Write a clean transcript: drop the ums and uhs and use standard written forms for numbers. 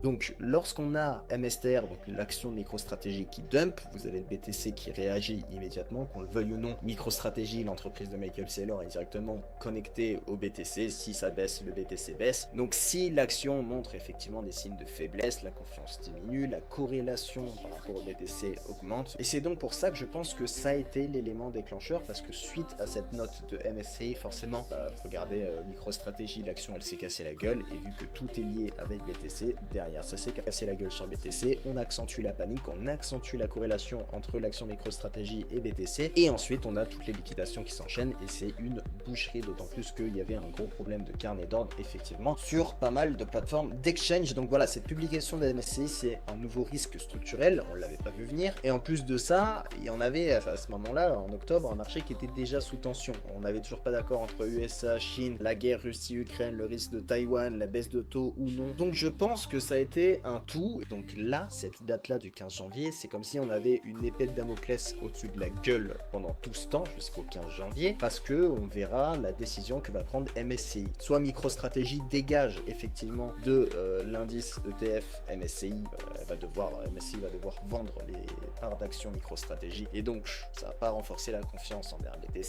Donc, lorsqu'on a MSTR, donc l'action de MicroStrategy qui dump, vous avez le BTC qui réagit immédiatement, qu'on le veuille ou non. MicroStrategy, l'entreprise de Michael Saylor, est directement connectée au BTC. Si ça baisse, le BTC baisse. Donc, si l'action montre effectivement des signes de faiblesse, la confiance diminue, la corrélation par rapport au BTC augmente. Et c'est donc pour ça que je pense que ça a été l'élément déclencheur, parce que suite à cette note de MSCI, forcément, regardez MicroStrategy, l'action elle s'est cassée la gueule, et vu que tout est lié avec BTC, derrière ça s'est cassé la gueule sur BTC, on accentue la panique, on accentue la corrélation entre l'action MicroStrategy et BTC, et ensuite on a toutes les liquidations qui s'enchaînent, et c'est une boucherie, d'autant plus qu'il y avait un gros problème de carnet d'ordre, effectivement, sur pas mal de plateformes d'exchange. Donc voilà, cette publication de MSCI, c'est un nouveau risque structurel, on l'avait pas vu venir, et en plus de ça, il y en avait à ce moment-là, en octobre, un marché qui était déjà sous tension. On n'avait toujours pas d'accord entre USA, Chine, la guerre Russie-Ukraine, le risque de Taïwan, la baisse de taux ou non. Donc je pense que ça a été un tout. Donc là, cette date-là du 15 janvier, c'est comme si on avait une épée de Damoclès au-dessus de la gueule pendant tout ce temps, jusqu'au 15 janvier, parce que on verra la décision que va prendre MSCI. Soit MicroStrategy dégage effectivement de l'indice ETF MSCI, MSCI va devoir vendre les parts d'action MicroStrategy, et donc ça va pas renforcer la confiance envers BTC.